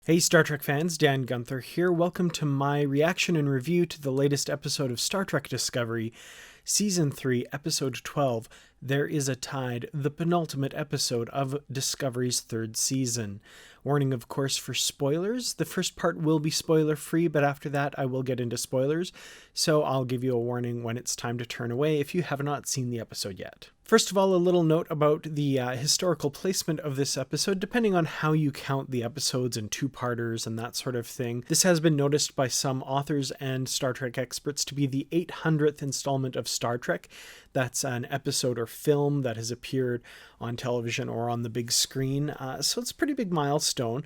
Hey Star Trek fans, Dan Gunther here. Welcome to my reaction and review to the latest episode of Star Trek Discovery, Season 3, Episode 12, There Is a Tide, the penultimate episode of Discovery's third season. Warning, of course, for spoilers. The first part will be spoiler-free, but after that I will get into spoilers, so I'll give you a warning when it's time to turn away if you have not seen the episode yet. First of all, a little note about the historical placement of this episode, depending on how you count the episodes and two-parters and that sort of thing. This has been noticed by some authors and Star Trek experts to be the 800th installment of Star Trek. That's an episode or film that has appeared on television or on the big screen, so it's a pretty big milestone.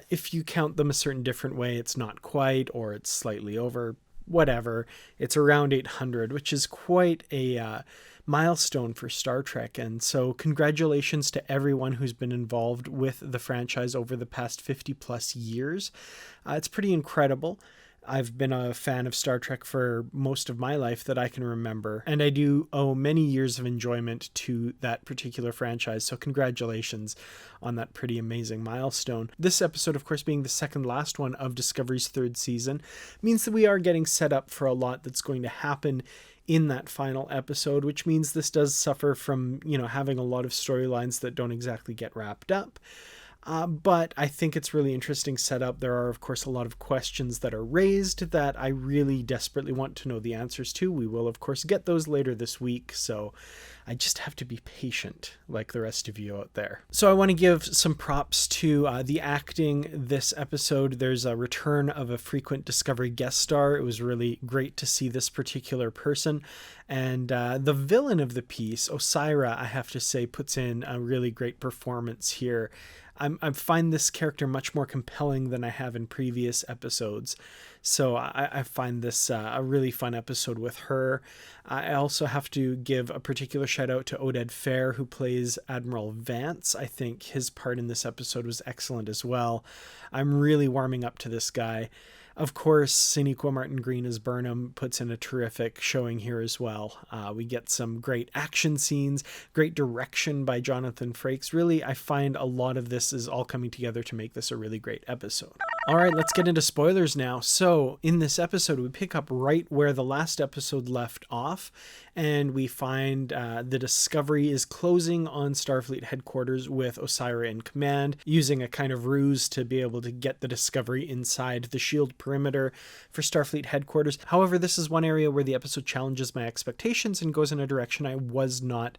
If you count them a certain different way, it's not quite, or it's slightly over, whatever. It's around 800, which is quite a milestone for Star Trek, and so congratulations to everyone who's been involved with the franchise over the past 50 plus years. It's pretty incredible. I've been a fan of Star Trek for most of my life that I can remember, and I do owe many years of enjoyment to that particular franchise, so congratulations on that pretty amazing milestone. This episode, of course, being the second last one of Discovery's third season, means that we are getting set up for a lot that's going to happen in that final episode, which means this does suffer from, having a lot of storylines that don't exactly get wrapped up. But I think it's really interesting setup. There are, of course, a lot of questions that are raised that I really desperately want to know the answers to. We will, of course, get those later this week, so I just have to be patient like the rest of you out there. So I want to give some props to the acting this episode. There's a return of a frequent Discovery guest star. It was really great to see this particular person. And the villain of the piece, Osira, I have to say, puts in a really great performance here. I find this character much more compelling than I have in previous episodes. So I find this a really fun episode with her. I also have to give a particular shout out to Oded Fehr, who plays Admiral Vance. I think his part in this episode was excellent as well. I'm really warming up to this guy. Of course, Sonequa Martin Green as Burnham puts in a terrific showing here as well. We get some great action scenes, great direction by Jonathan Frakes. Really, I find a lot of this is all coming together to make this a really great episode. All right, let's get into spoilers now. So in this episode, we pick up right where the last episode left off, and we find the Discovery is closing on Starfleet headquarters with Osira in command, using a kind of ruse to be able to get the Discovery inside the shield perimeter for Starfleet headquarters. However, this is one area where the episode challenges my expectations and goes in a direction I was not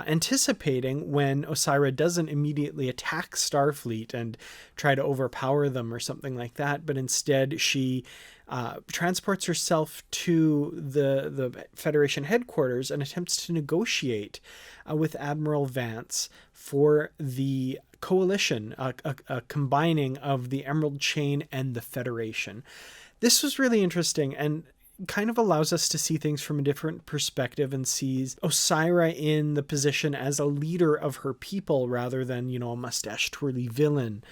anticipating when Osira doesn't immediately attack Starfleet and try to overpower them or something like that, but instead she transports herself to the Federation headquarters and attempts to negotiate with Admiral Vance for the coalition, a combining of the Emerald Chain and the Federation. This was really interesting and kind of allows us to see things from a different perspective and sees Osira in the position as a leader of her people rather than, a mustache twirly villain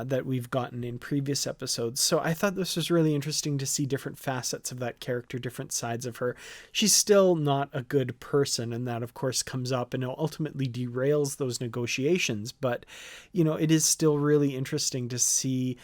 that we've gotten in previous episodes. So I thought this was really interesting to see different facets of that character, different sides of her. She's still not a good person, and that of course comes up and ultimately derails those negotiations. But, it is still really interesting to see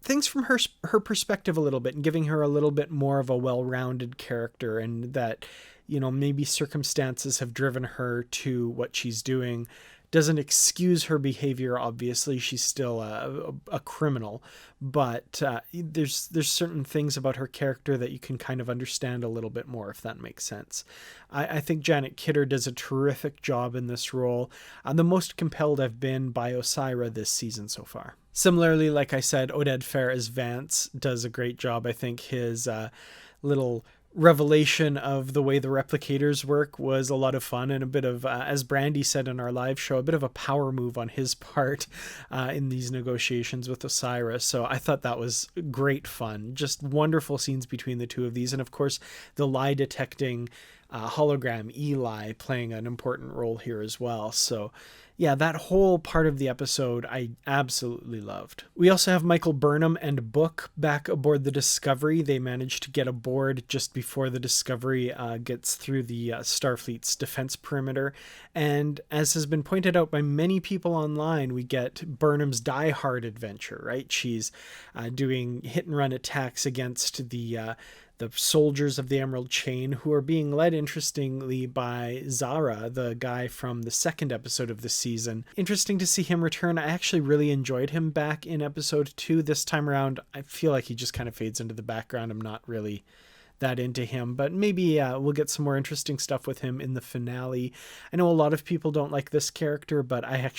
things from her perspective a little bit and giving her a little bit more of a well-rounded character, and that, maybe circumstances have driven her to what she's doing. Doesn't excuse her behavior, obviously. She's still a criminal, but there's certain things about her character that you can kind of understand a little bit more, if that makes sense. I think Janet Kidder does a terrific job in this role. The most compelled I've been by Osira this season so far. Similarly, like I said, Oded Fehr as Vance does a great job. I think his little revelation of the way the replicators work was a lot of fun and a bit of, as Brandy said in our live show, a bit of a power move on his part in these negotiations with Osira. So I thought that was great fun. Just wonderful scenes between the two of these. And of course, the lie detecting hologram Eli playing an important role here as well. So yeah, that whole part of the episode I absolutely loved. We also have Michael Burnham and Book back aboard the Discovery. They managed to get aboard just before the Discovery gets through the Starfleet's defense perimeter. And as has been pointed out by many people online, we get Burnham's Die Hard adventure, right? She's doing hit and run attacks against the soldiers of the Emerald Chain, who are being led, interestingly, by Zara, the guy from the second episode of the season. Interesting to see him return. I actually really enjoyed him back in episode 2. This time around, I feel like he just kind of fades into the background. I'm not really that into him, but maybe we'll get some more interesting stuff with him in the finale. I know a lot of people don't like this character, but I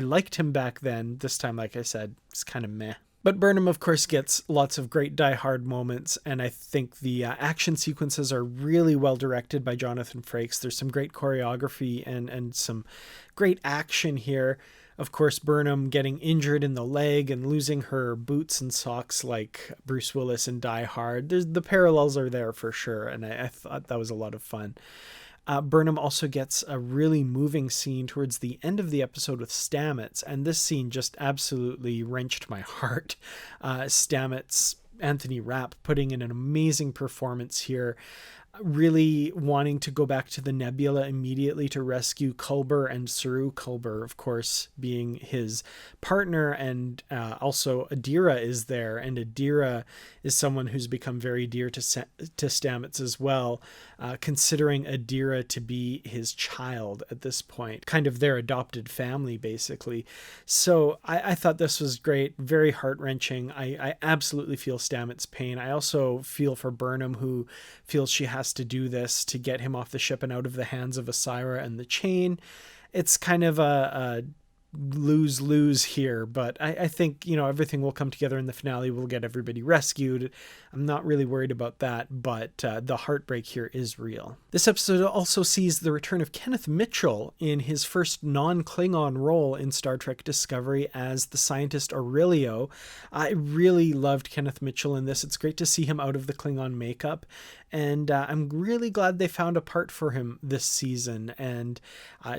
liked him back then. This time, like I said, it's kind of meh. But Burnham, of course, gets lots of great Die Hard moments, and I think the action sequences are really well directed by Jonathan Frakes. There's some great choreography and some great action here. Of course, Burnham getting injured in the leg and losing her boots and socks like Bruce Willis in Die Hard. The parallels are there for sure, and I thought that was a lot of fun. Burnham also gets a really moving scene towards the end of the episode with Stamets, and this scene just absolutely wrenched my heart. Stamets, Anthony Rapp, putting in an amazing performance here, really wanting to go back to the Nebula immediately to rescue Culber and Saru. Culber, of course, being his partner, and also Adira is there, and Adira is someone who's become very dear to Stamets as well, considering Adira to be his child at this point, kind of their adopted family, basically. So I thought this was great, very heart-wrenching. I absolutely feel Stamets' pain. I also feel for Burnham, who feels she has to do this to get him off the ship and out of the hands of Osira and the Chain. It's kind of a lose-lose here, but I think, everything will come together in the finale. We'll get everybody rescued. I'm not really worried about that, but the heartbreak here is real. This episode also sees the return of Kenneth Mitchell in his first non-Klingon role in Star Trek Discovery as the scientist Aurelio. I really loved Kenneth Mitchell in this. It's great to see him out of the Klingon makeup, and I'm really glad they found a part for him this season, and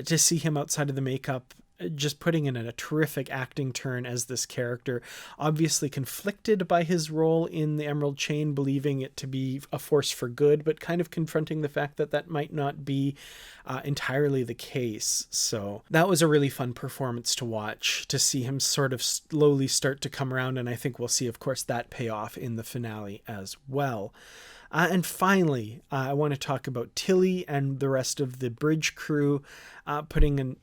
to see him outside of the makeup, just putting in a terrific acting turn as this character, obviously conflicted by his role in the Emerald Chain, believing it to be a force for good, but kind of confronting the fact that that might not be entirely the case. So that was a really fun performance to watch, to see him sort of slowly start to come around, and I think we'll see, of course, that pay off in the finale as well. And finally, I want to talk about Tilly and the rest of the bridge crew, putting an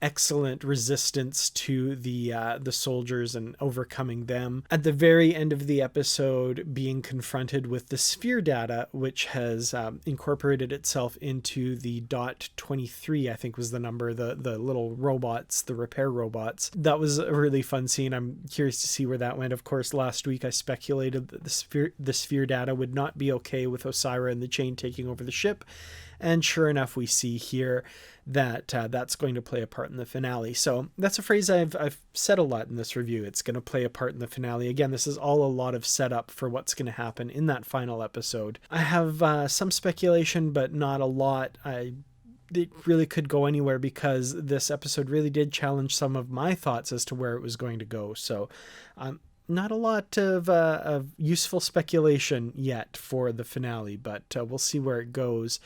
excellent resistance to the soldiers and overcoming them. At the very end of the episode, being confronted with the sphere data, which has incorporated itself into the .23, I think was the number, the little robots, the repair robots. That was a really fun scene. I'm curious to see where that went. Of course, last week I speculated that the sphere data would not be okay with Osira and the Chain taking over the ship. And sure enough, we see here that that's going to play a part in the finale. So that's a phrase I've said a lot in this review. It's going to play a part in the finale. Again, this is all a lot of setup for what's going to happen in that final episode. I have some speculation, but not a lot. It really could go anywhere, because this episode really did challenge some of my thoughts as to where it was going to go. So not a lot of useful speculation yet for the finale, but we'll see where it goes.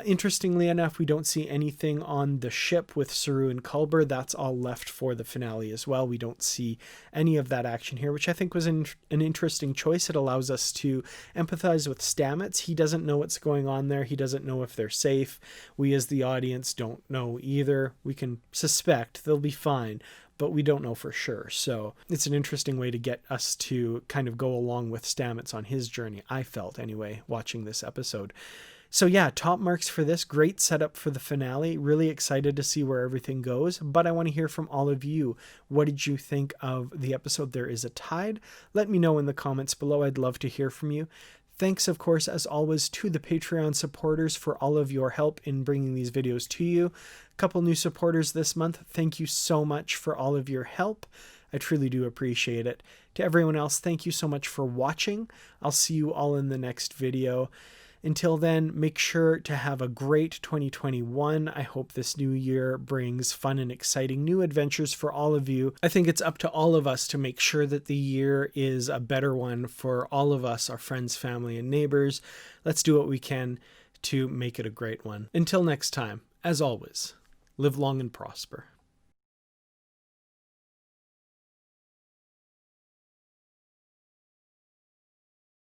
Interestingly enough, we don't see anything on the ship with Saru and Culber. That's all left for the finale as well. We don't see any of that action here, which I think was an interesting choice. It allows us to empathize with Stamets. He doesn't know what's going on there. He doesn't know if they're safe. We as the audience don't know either. We can suspect they'll be fine, but we don't know for sure. So it's an interesting way to get us to kind of go along with Stamets on his journey, I felt anyway, watching this episode. So yeah, top marks for this. Great setup for the finale. Really excited to see where everything goes, but I want to hear from all of you. What did you think of the episode There Is a Tide? Let me know in the comments below. I'd love to hear from you. Thanks, of course, as always, to the Patreon supporters for all of your help in bringing these videos to you. A couple new supporters this month. Thank you so much for all of your help. I truly do appreciate it. To everyone else, thank you so much for watching. I'll see you all in the next video. Until then, make sure to have a great 2021. I hope this new year brings fun and exciting new adventures for all of you. I think it's up to all of us to make sure that the year is a better one for all of us, our friends, family, and neighbors. Let's do what we can to make it a great one. Until next time, as always, live long and prosper.